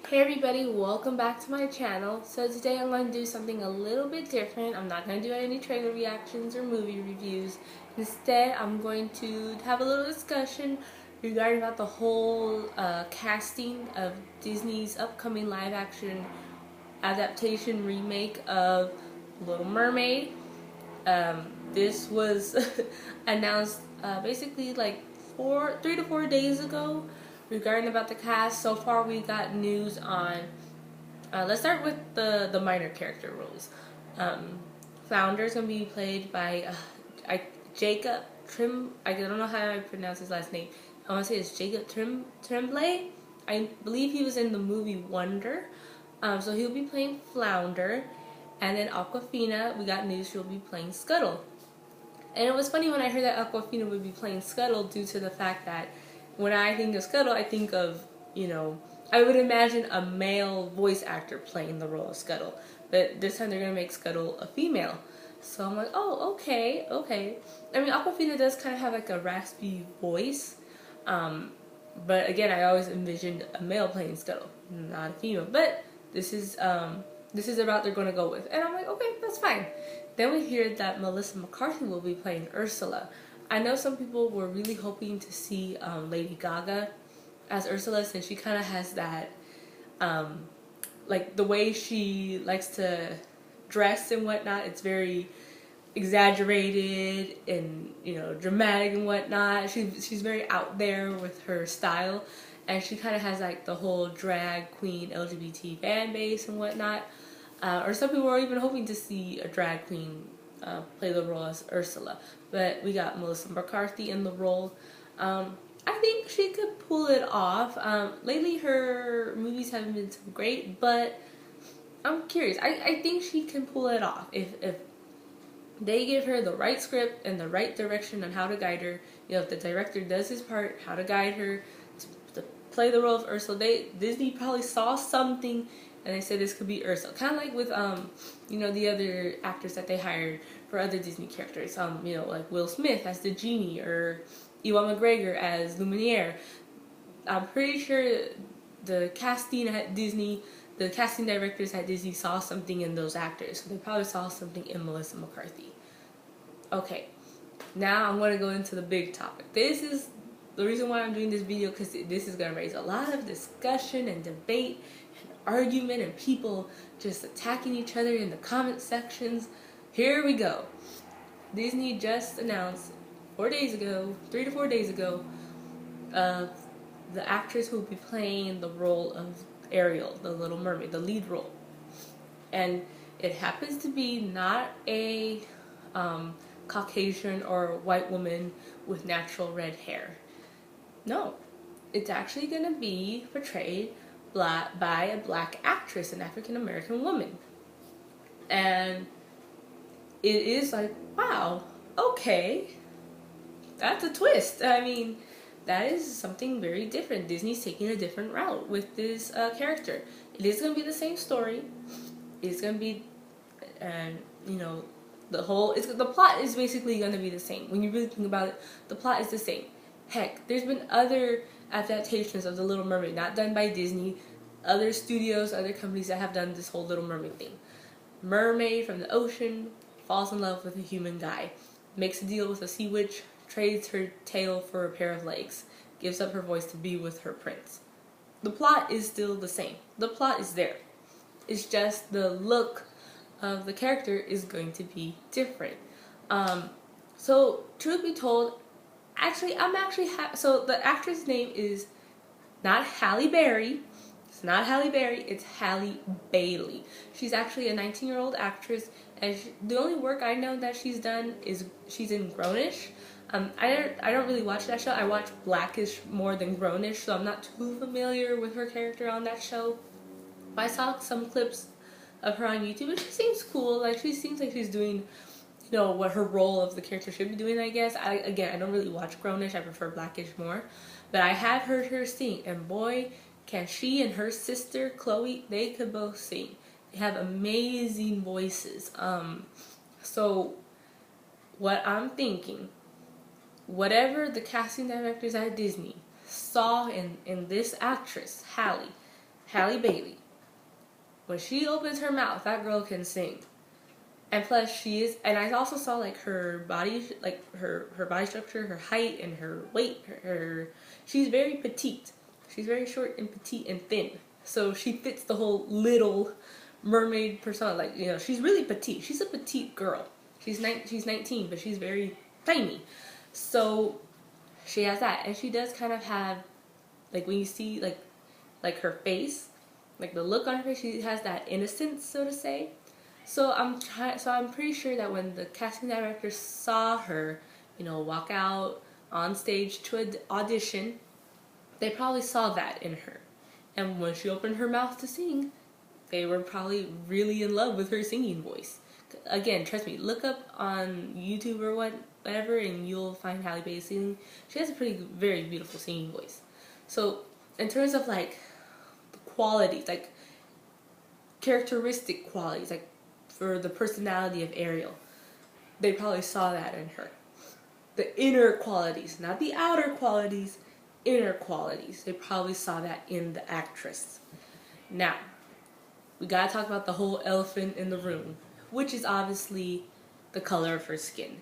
Hey everybody, welcome back to my channel. So today I'm going to do something a little bit different. I'm not going to do any trailer reactions or movie reviews. Instead, I'm going to have a little discussion regarding about the whole casting of Disney's upcoming live action adaptation remake of Little Mermaid. This was announced basically like 3 to 4 days ago regarding about the cast. So far we got news on let's start with the minor character roles. Flounder is going to be played by Jacob Trim. I don't know how I pronounce his last name. I want to say it's Jacob Tremblay. I believe he was in the movie Wonder. So he'll be playing Flounder. And then Aquafina, we got news she'll be playing Scuttle. And it was funny when I heard that Aquafina would be playing Scuttle due to the fact that when I think of Scuttle, I think of, I would imagine a male voice actor playing the role of Scuttle. But this time they're going to make Scuttle a female. So I'm like, oh, okay. I mean, Aquafina does kind of have like a raspy voice. But again, I always envisioned a male playing Scuttle, not a female. But this is the route they're going to go with. And I'm like, okay, that's fine. Then we hear that Melissa McCarthy will be playing Ursula. I know some people were really hoping to see Lady Gaga as Ursula, since she kind of has that, like the way she likes to dress and whatnot. It's very exaggerated and dramatic and whatnot. She's very out there with her style, and she kind of has like the whole drag queen LGBT fan base and whatnot. Or some people were even hoping to see a drag queen play the role as Ursula. But we got Melissa McCarthy in the role. I think she could pull it off. Lately her movies haven't been so great, but I'm curious. I think she can pull it off if they give her the right script and the right direction on how to guide her. If the director does his part, how to guide her to play the role of Ursula. Disney probably saw something and they said this could be Ursula. Kind of like with the other actors that they hired for other Disney characters. Like Will Smith as the genie or Ewan McGregor as Lumiere. I'm pretty sure the casting directors at Disney saw something in those actors. So they probably saw something in Melissa McCarthy. Okay, now I'm going to go into the big topic. This is the reason why I'm doing this video, because this is going to raise a lot of discussion and debate and argument and people just attacking each other in the comment sections. Here we go. Disney just announced 3 to 4 days ago, the actress who will be playing the role of Ariel, the Little Mermaid, the lead role. And it happens to be not a Caucasian or white woman with natural red hair. No, it's actually going to be portrayed by a black actress, an African American woman. And it is like, wow, okay, that's a twist. I mean, that is something very different. Disney's taking a different route with this character. It is going to be the same story. It's going to be, the plot is basically going to be the same. When you really think about it, the plot is the same. Heck, there's been other adaptations of The Little Mermaid, not done by Disney, other studios, other companies that have done this whole Little Mermaid thing. Mermaid from the ocean falls in love with a human guy, makes a deal with a sea witch, trades her tail for a pair of legs, gives up her voice to be with her prince. The plot is still the same. The plot is there. It's just the look of the character is going to be different. So truth be told, so the actress name is not Halle Berry. It's not Halle Berry, it's Halle Bailey. She's actually a 19-year-old actress, and the only work I know that she's done is she's in Grownish. I don't really watch that show. I watch Blackish more than Grownish, so I'm not too familiar with her character on that show. I saw some clips of her on YouTube, and she seems cool. Like, she seems like she's doing, what her role of the character should be doing, I guess. I don't really watch Grownish. I prefer Blackish more. But I have heard her sing, and boy, can she and her sister, Chloe, they could both sing. They have amazing voices. So what I'm thinking, whatever the casting directors at Disney saw in this actress, Halle, Halle Bailey, when she opens her mouth, that girl can sing. And plus she is, and I also saw like her body, like her body structure, her height and her weight, she's very petite. She's very short and petite and thin. So she fits the whole little mermaid persona. Like, you know, she's really petite. She's a petite girl. She's 19, but she's very tiny. So she has that, and she does kind of have, like, when you see like her face, like the look on her face, she has that innocence, so to say. So I'm pretty sure that when the casting director saw her, you know, walk out on stage to audition, they probably saw that in her. And when she opened her mouth to sing, they were probably really in love with her singing voice. Again, trust me, look up on YouTube or whatever, and you'll find Halle Bailey singing. She has a very beautiful singing voice. So in terms of like qualities, like characteristic qualities, like for the personality of Ariel, they probably saw that in her. The inner qualities, not the outer qualities, inner qualities. They probably saw that in the actress. Now, we gotta talk about the whole elephant in the room, which is obviously the color of her skin.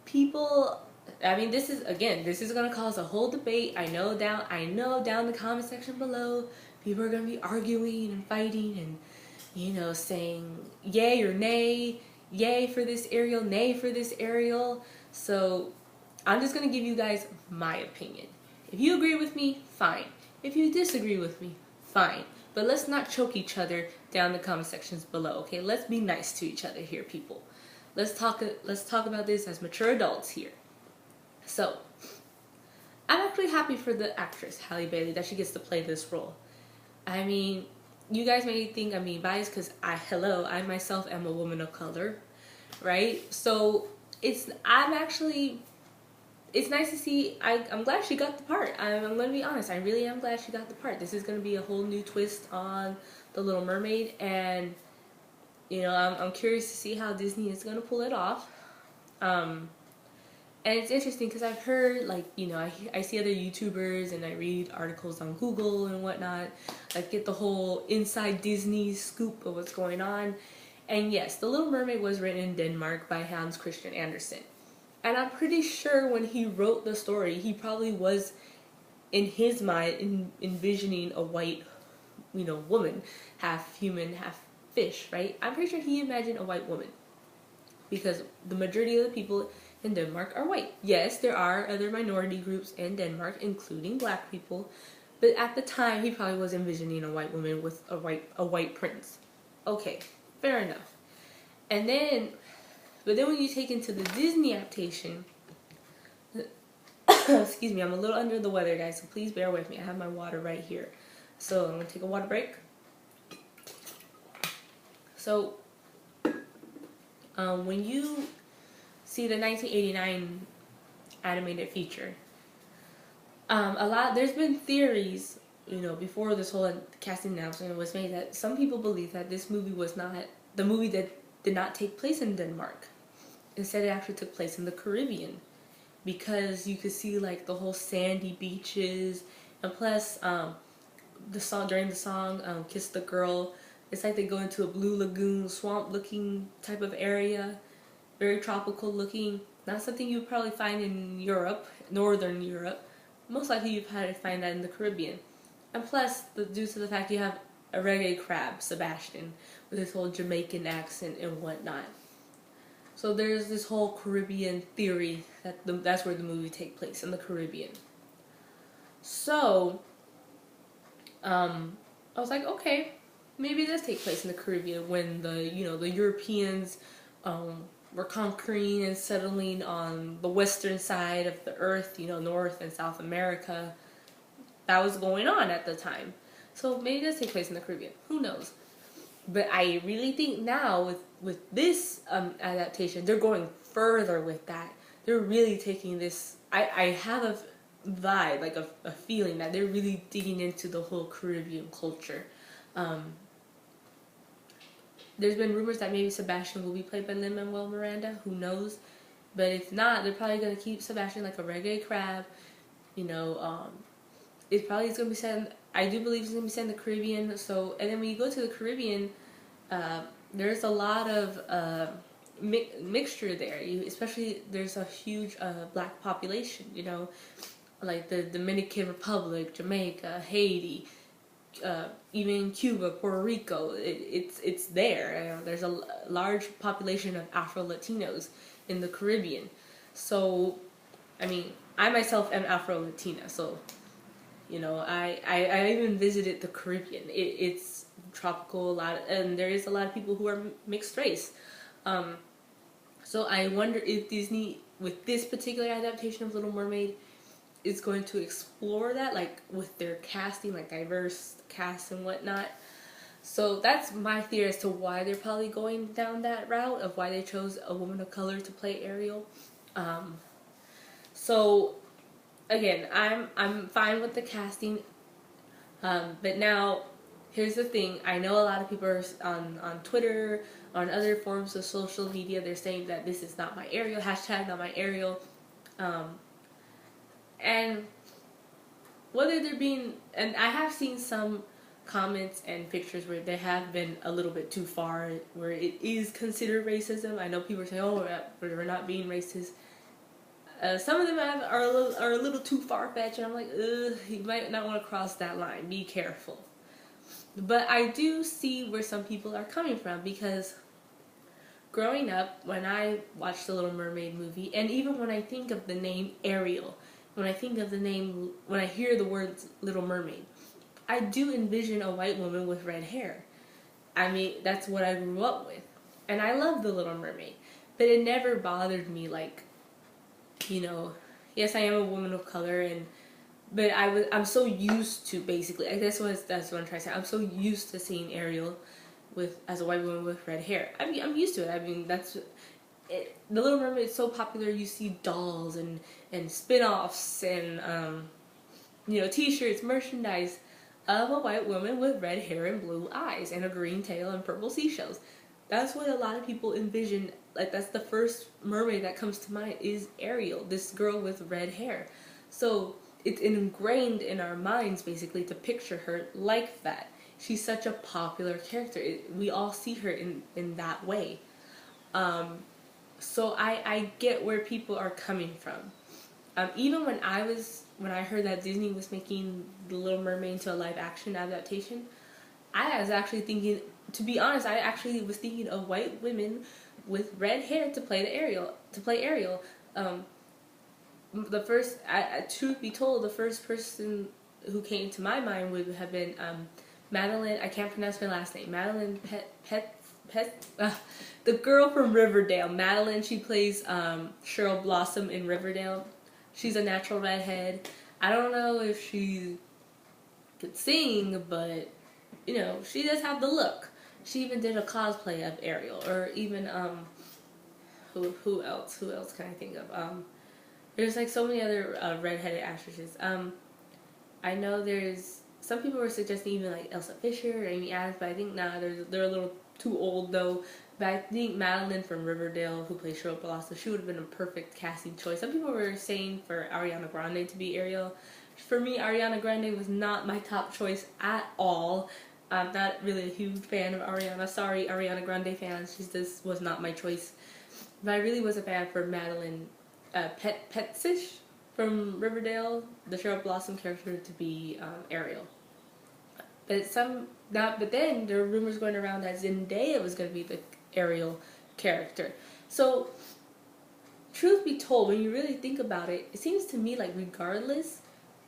People, I mean, this is gonna cause a whole debate. I know down the comment section below, people are gonna be arguing and fighting and, you know, saying yay or nay, yay for this Ariel, nay for this Ariel. So I'm just gonna give you guys my opinion. If you agree with me, fine. If you disagree with me, fine. But let's not choke each other down the comment sections below, okay? Let's be nice to each other here, people. Let's talk about this as mature adults here. So, I'm actually happy for the actress, Halle Bailey, that she gets to play this role. I mean, you guys may think I'm being biased because I myself am a woman of color, right? So, it's nice to see. I'm glad she got the part. I'm going to be honest. I really am glad she got the part. This is going to be a whole new twist on The Little Mermaid, and you know, I'm curious to see how Disney is going to pull it off. And it's interesting because I've heard, like, you know, I see other YouTubers and I read articles on Google and whatnot. I get the whole inside Disney scoop of what's going on. And yes, The Little Mermaid was written in Denmark by Hans Christian Andersen. And I'm pretty sure when he wrote the story, he probably was, in his mind, envisioning a white, you know, woman, half human, half fish, right? I'm pretty sure he imagined a white woman. Because the majority of the people in Denmark are white. Yes, there are other minority groups in Denmark, including black people, but at the time he probably was envisioning a white woman with a white prince. Okay, fair enough. But then when you take into the Disney adaptation, excuse me, I'm a little under the weather, guys, so please bear with me. I have my water right here. So I'm going to take a water break. So, when you see the 1989 animated feature, there's been theories, you know, before this whole casting announcement was made, that some people believe that this movie was not, the movie that did not take place in Denmark. Instead, it actually took place in the Caribbean, because you could see like the whole sandy beaches, and plus, during the song, Kiss the Girl, it's like they go into a blue lagoon, swamp looking type of area, very tropical looking. Not something you would probably find in Europe, Northern Europe. Most likely you'd probably find that in the Caribbean. And plus, due to the fact you have a reggae crab, Sebastian, with his whole Jamaican accent and whatnot. So there's this whole Caribbean theory that that's where the movie takes place, in the Caribbean. So, I was like, okay, maybe it does take place in the Caribbean when the Europeans were conquering and settling on the western side of the earth, you know, North and South America. That was going on at the time. So maybe it does take place in the Caribbean. Who knows? But I really think now with this adaptation, they're going further with that. They're really taking this. I have a vibe, like a feeling that they're really digging into the whole Caribbean culture. There's been rumors that maybe Sebastian will be played by Lin-Manuel Miranda. Who knows? But if not, they're probably going to keep Sebastian like a reggae crab. You know, it's probably going to be set I do believe it's going to be set in the Caribbean. So, and then when you go to the Caribbean, there's a lot of mixture there. Especially there's a huge black population. You know, like the Dominican Republic, Jamaica, Haiti, even Cuba, Puerto Rico. It's there. There's a large population of Afro Latinos in the Caribbean. So, I mean, I myself am Afro Latina, so you know, I even visited the Caribbean. It's tropical, a lot, and there is a lot of people who are mixed race. So I wonder if Disney, with this particular adaptation of Little Mermaid, is going to explore that, like with their casting, like diverse cast and whatnot. So that's my theory as to why they're probably going down that route of why they chose a woman of color to play Ariel. So again, I'm fine with the casting, but now here's the thing. I know a lot of people are on Twitter, on other forms of social media, they're saying that this is not my Ariel, hashtag not my Ariel, and whether they're being, and I have seen some comments and pictures where they have been a little bit too far, where it is considered racism. I know people say, oh, we're not being racist. Some of them are a little too far-fetched, and I'm like, ugh, you might not want to cross that line. Be careful. But I do see where some people are coming from, because growing up, when I watched the Little Mermaid movie, and even when I think of the name Ariel, when I think of the name, when I hear the words Little Mermaid, I do envision a white woman with red hair. I mean, that's what I grew up with. And I love the Little Mermaid. But it never bothered me, like, you know, yes, I am a woman of color, but I'm so used to, basically, I guess that's what I'm trying to say. I'm so used to seeing Ariel as a white woman with red hair. I'm used to it. I mean, the Little Mermaid is so popular. You see dolls and spin-offs and you know, t-shirts, merchandise of a white woman with red hair and blue eyes and a green tail and purple seashells. That's what a lot of people envision. Like, that's the first mermaid that comes to mind is Ariel, this girl with red hair. So it's ingrained in our minds, basically, to picture her like that. She's such a popular character. We all see her in that way. So I get where people are coming from. Even when I heard that Disney was making The Little Mermaid into a live action adaptation, I was actually thinking, to be honest, I actually was thinking of white women with red hair to play Ariel. The first, truth be told, the first person who came to my mind would have been Madeline. I can't pronounce her last name. Madeline the girl from Riverdale. Madeline. She plays Cheryl Blossom in Riverdale. She's a natural redhead. I don't know if she could sing, but you know, she does have the look. She even did a cosplay of Ariel, or even who else can I think of? There's like so many other redheaded actresses. I know there's some people were suggesting even like Elsa Fisher or Amy Adams, but I think they're a little too old though. But I think Madeline from Riverdale, who plays Cheryl Blossom, she would have been a perfect casting choice. Some people were saying for Ariana Grande to be Ariel. For me, Ariana Grande was not my top choice at all. I'm not really a huge fan of Ariana. Sorry, Ariana Grande fans. This was not my choice. But I really was a fan for Madeline Petsish from Riverdale, the Cheryl Blossom character, to be Ariel. But then there were rumors going around that Zendaya was going to be the Ariel character. So, truth be told, when you really think about it, it seems to me like regardless,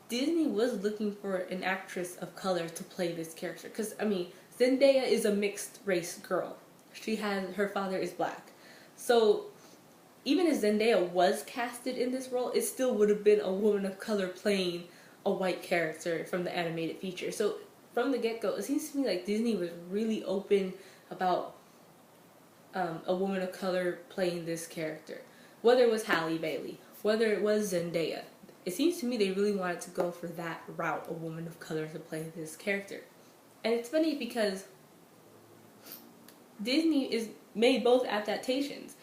Disney was looking for an actress of color to play this character. Because, I mean, Zendaya is a mixed race girl. Her father is black. So, even if Zendaya was casted in this role, it still would have been a woman of color playing a white character from the animated feature. So, from the get-go, it seems to me like Disney was really open about a woman of color playing this character. Whether it was Halle Bailey, whether it was Zendaya, it seems to me they really wanted to go for that route, a woman of color to play this character. And it's funny because Disney made both adaptations.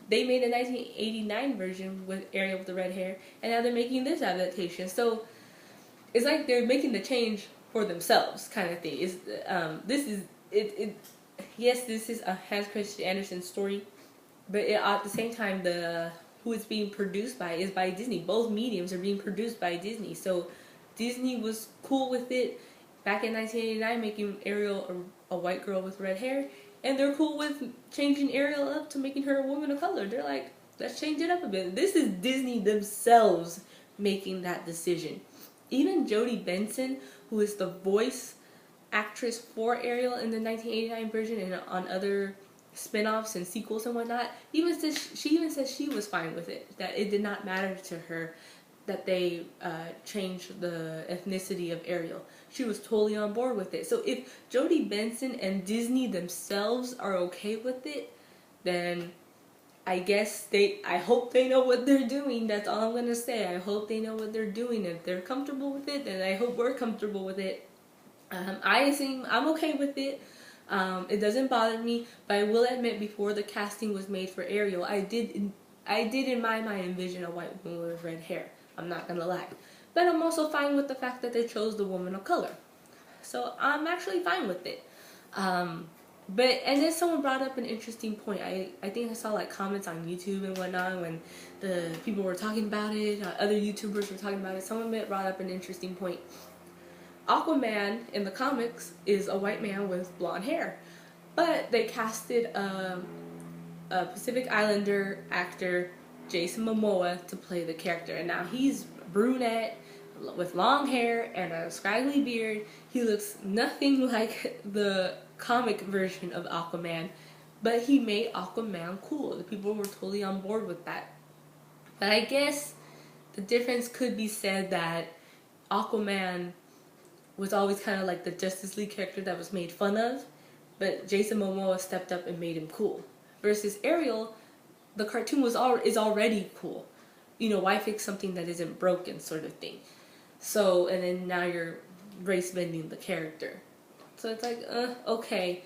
They made a 1989 version with Ariel with the red hair, and now they're making this adaptation. So it's like they're making the change for themselves, kind of thing. Is this is it? Yes, this is a Hans Christian Andersen story, but at the same time, the who it's being produced by is by Disney. Both mediums are being produced by Disney, so Disney was cool with it back in 1989, making Ariel a white girl with red hair, and they're cool with changing Ariel up to making her a woman of color. They're like, let's change it up a bit. This is Disney themselves making that decision. Even Jodie Benson, who is the voice actress for Ariel in the 1989 version and on other spin-offs and sequels and whatnot, she even says she was fine with it, that it did not matter to her that they changed the ethnicity of Ariel. She was totally on board with it. So if Jodie Benson and Disney themselves are okay with it, then I guess I hope they know what they're doing. That's all I'm gonna say. I hope they know what they're doing. If they're comfortable with it, then I hope we're comfortable with it. I'm okay with it. It doesn't bother me, but I will admit, before the casting was made for Ariel, I did in my mind envision a white woman with red hair. I'm not gonna lie. But I'm also fine with the fact that they chose the woman of color. So I'm actually fine with it. And then someone brought up an interesting point. I think I saw like comments on YouTube and whatnot when the people were talking about it, other YouTubers were talking about it. Someone brought up an interesting point. Aquaman in the comics is a white man with blonde hair, but they casted a Pacific Islander actor, Jason Momoa, to play the character, and now he's brunette with long hair and a scraggly beard. He looks nothing like the comic version of Aquaman, but he made Aquaman cool. The people were totally on board with that. But I guess the difference could be said that Aquaman was always kind of like the Justice League character that was made fun of, but Jason Momoa stepped up and made him cool. Versus Ariel, the cartoon is already cool. You know, why fix something that isn't broken, sort of thing. So, and then now you're race bending the character. So it's like, okay.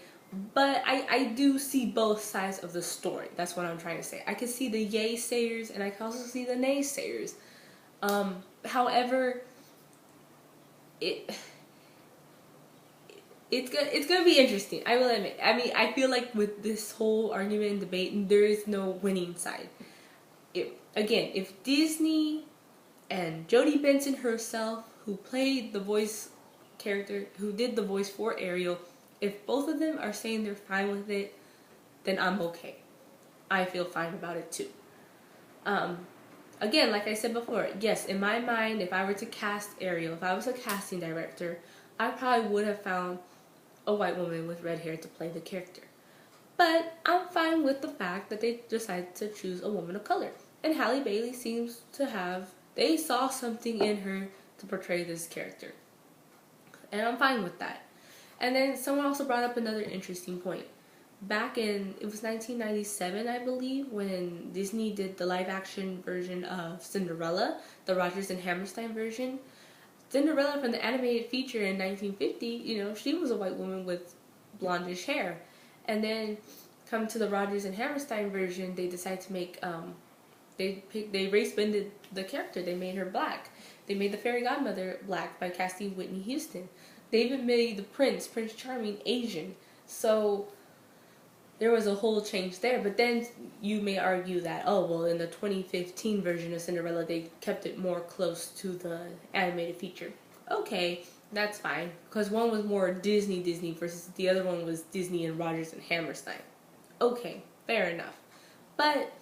But I do see both sides of the story. That's what I'm trying to say. I can see the yay sayers and I can also see the naysayers. However, it's gonna be interesting, I will admit. I mean, I feel like with this whole argument and debate, there is no winning side. If Disney and Jodie Benson herself, who played the voice character, who did the voice for Ariel, if both of them are saying they're fine with it, then I'm okay. I feel fine about it too. Again, like I said before, yes, in my mind, if I were to cast Ariel, if I was a casting director, I probably would have found a white woman with red hair to play the character. But I'm fine with the fact that they decided to choose a woman of color. And Halle Bailey seems to have, they saw something in her to portray this character. And I'm fine with that. And then someone also brought up another interesting point. Back in, it was 1997, I believe, when Disney did the live action version of Cinderella, the Rodgers and Hammerstein version. Cinderella from the animated feature in 1950, you know, she was a white woman with blondish hair. And then come to the Rodgers and Hammerstein version, they decided to make, they race bended the character. They made her black. They made the fairy godmother black by casting Whitney Houston. They even made the Prince Charming, Asian. So there was a whole change there. But then you may argue that, oh, well, in the 2015 version of Cinderella, they kept it more close to the animated feature. Okay, that's fine. Because one was more Disney versus the other one was Disney and Rodgers and Hammerstein. Okay, fair enough. But,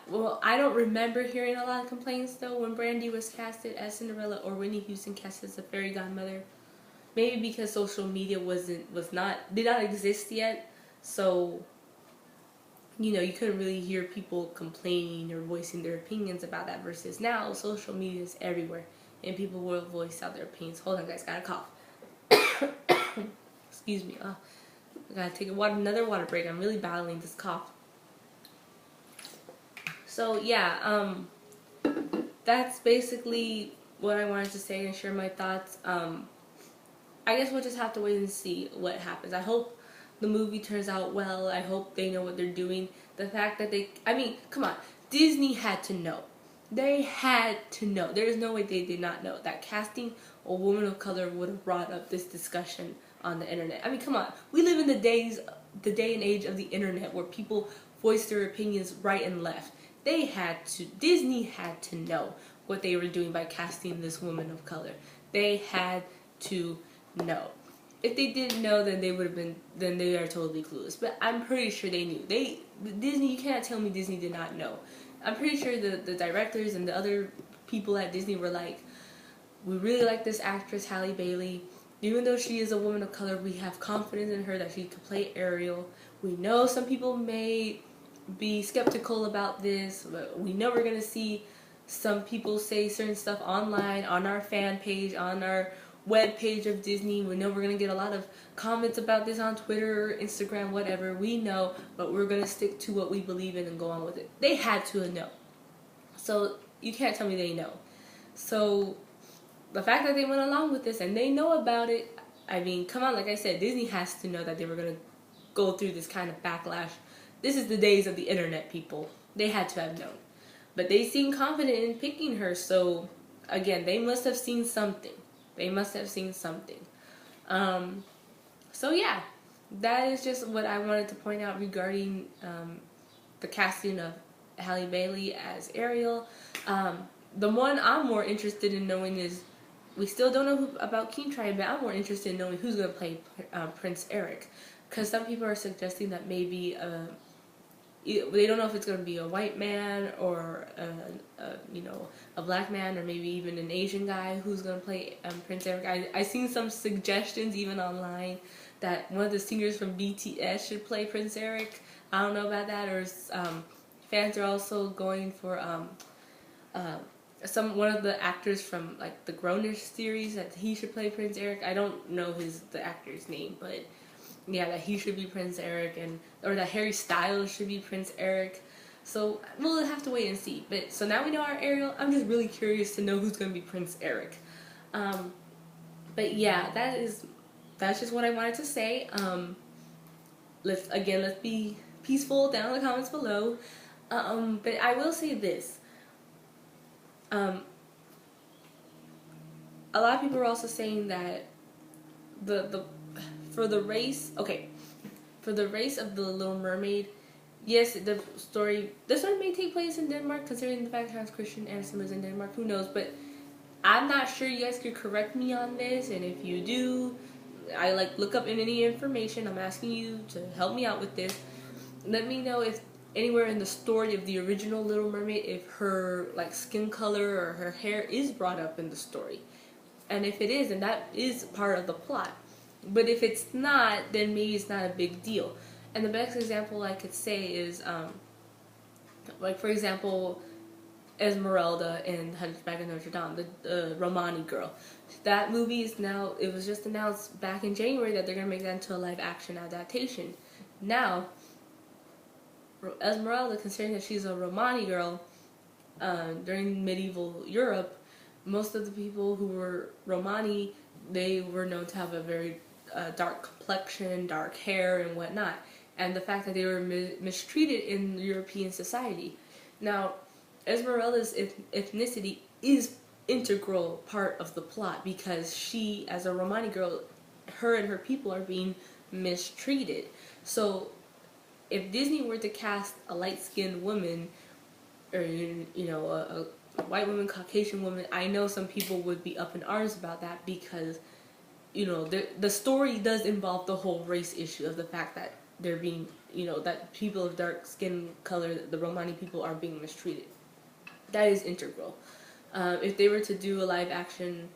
well, I don't remember hearing a lot of complaints, though, when Brandy was casted as Cinderella or Whitney Houston casted as the fairy godmother. Maybe because social media did not exist yet. So, you know, you couldn't really hear people complaining or voicing their opinions about that, versus now social media is everywhere and people will voice out their opinions. Hold on, guys, got a cough. Excuse me. I gotta take another water break. I'm really battling this cough. So yeah, that's basically what I wanted to say and share my thoughts. I guess we'll just have to wait and see what happens. I hope the movie turns out well. I hope they know what they're doing. The fact that I mean, come on. Disney had to know. They had to know. There is no way they did not know. That casting a woman of color would have brought up this discussion on the internet. I mean, come on. We live in the day and age of the internet where people voice their opinions right and left. Disney had to know what they were doing by casting this woman of color. They had to know. If they didn't know, then they are totally clueless. But I'm pretty sure they knew. Disney, you cannot tell me Disney did not know. I'm pretty sure the directors and the other people at Disney were like, we really like this actress, Halle Bailey. Even though she is a woman of color, we have confidence in her that she could play Ariel. We know some people may be skeptical about this, but we know we're going to see some people say certain stuff online, on our fan page, on our web page of Disney. We know we're going to get a lot of comments about this on Twitter, Instagram, whatever. We know, but we're going to stick to what we believe in and go on with it. They had to know. So you can't tell me they know. So the fact that they went along with this and they know about it, I mean, come on, like I said, Disney has to know that they were going to go through this kind of backlash. This is the days of the internet, people. They had to have known. But they seem confident in picking her, so again, they must have seen something. So yeah, that is just what I wanted to point out regarding the casting of Halle Bailey as Ariel. The one I'm more interested in knowing is, we still don't know about King Tribe, but I'm more interested in knowing who's going to play Prince Eric. Because some people are suggesting that maybe they don't know if it's going to be a white man or a black man, or maybe even an Asian guy who's going to play Prince Eric. I seen some suggestions even online that one of the singers from BTS should play Prince Eric. I don't know about that. Or fans are also going for one of the actors from like the Grownish series, that he should play Prince Eric. I don't know the actor's name, but yeah, that he should be Prince Eric, or that Harry Styles should be Prince Eric. So we'll have to wait and see. But so now we know our Ariel. I'm just really curious to know who's going to be Prince Eric. But yeah, that's just what I wanted to say. Let's be peaceful down in the comments below. But I will say this. A lot of people are also saying that for the race of the Little Mermaid, yes, the story may take place in Denmark, considering the fact that Hans Christian Andersen lives in Denmark. Who knows? But I'm not sure. You guys could correct me on this, and if you do, I look up in any information. I'm asking you to help me out with this. Let me know if anywhere in the story of the original Little Mermaid, if her skin color or her hair is brought up in the story. And if it is, then that is part of the plot. But if it's not, then maybe it's not a big deal. And the best example I could say is, for example, Esmeralda in Hunchback of Notre Dame, the Romani girl. That movie it was just announced back in January that they're going to make that into a live-action adaptation. Now, Esmeralda, considering that she's a Romani girl, during medieval Europe, most of the people who were Romani, they were known to have a very dark complexion, dark hair, and whatnot. And the fact that they were mistreated in European society. Now, Esmeralda's ethnicity is integral part of the plot, because she, as a Romani girl, her and her people are being mistreated. So if Disney were to cast a light-skinned woman, or a white woman, Caucasian woman, I know some people would be up in arms about that, because the story does involve the whole race issue of the fact that they're being, that people of dark skin color, the Romani people, are being mistreated. That is integral. If they were to do a live-action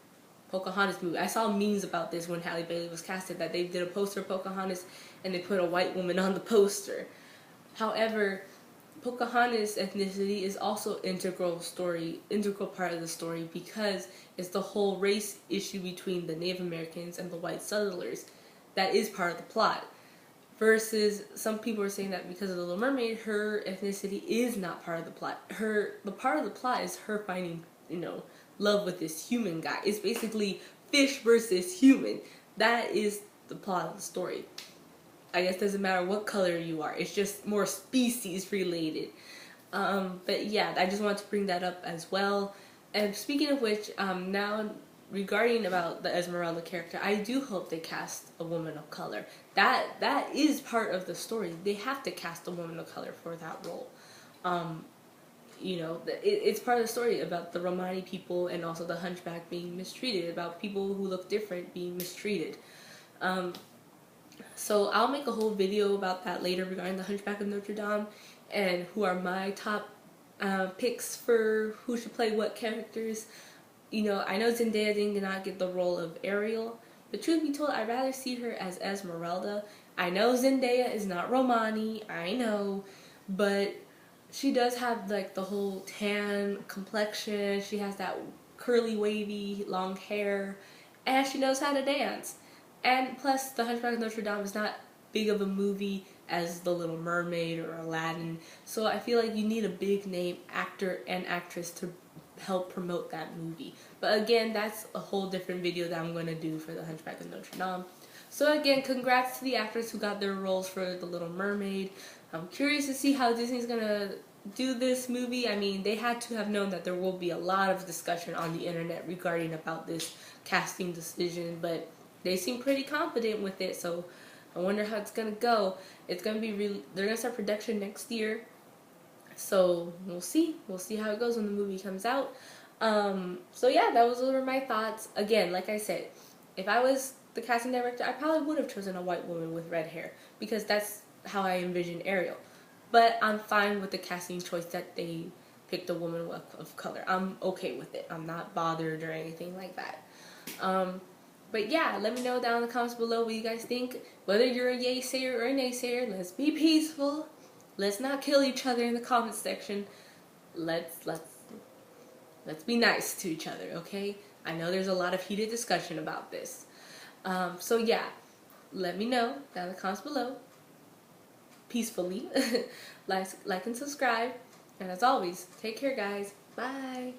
Pocahontas movie, I saw memes about this when Halle Bailey was casted, that they did a poster of Pocahontas and they put a white woman on the poster. However, Pocahontas' ethnicity is also integral part of the story, because it's the whole race issue between the Native Americans and the white settlers that is part of the plot. Versus some people are saying that because of the Little Mermaid, her ethnicity is not part of the plot. The part of the plot is her finding, love with this human guy. It's basically fish versus human. That is the plot of the story. I guess it doesn't matter what color you are. It's just more species related. But yeah, I just wanted to bring that up as well. And speaking of which, now regarding about the Esmeralda character, I do hope they cast a woman of color. That is part of the story. They have to cast a woman of color for that role. You know, it's part of the story about the Romani people and also the hunchback being mistreated, about people who look different being mistreated. So I'll make a whole video about that later regarding the Hunchback of Notre Dame and who are my top picks for who should play what characters. You know, I know Zendaya did not get the role of Ariel, but truth be told, I'd rather see her as Esmeralda. I know Zendaya is not Romani, I know, but she does have like the whole tan complexion. She has that curly, wavy, long hair, and she knows how to dance. And plus, The Hunchback of Notre Dame is not big of a movie as The Little Mermaid or Aladdin, so I feel like you need a big name actor and actress to help promote that movie. But again, that's a whole different video that I'm going to do for The Hunchback of Notre Dame. So again, congrats to the actors who got their roles for The Little Mermaid. I'm curious to see how Disney's going to do this movie. I mean, they had to have known that there will be a lot of discussion on the internet regarding about this casting decision, but they seem pretty confident with it, so I wonder how it's going to go. It's going to be they're going to start production next year. So we'll see. We'll see how it goes when the movie comes out. So yeah, those were my thoughts. Again, like I said, if I was the casting director, I probably would have chosen a white woman with red hair because that's how I envision Ariel. But I'm fine with the casting choice that they picked a woman of color. I'm okay with it. I'm not bothered or anything like that. But yeah, let me know down in the comments below what you guys think. Whether you're a yay sayer or a naysayer, let's be peaceful. Let's not kill each other in the comments section. Let's be nice to each other, okay? I know there's a lot of heated discussion about this. So yeah, let me know down in the comments below. Peacefully. like and subscribe. And as always, take care guys. Bye.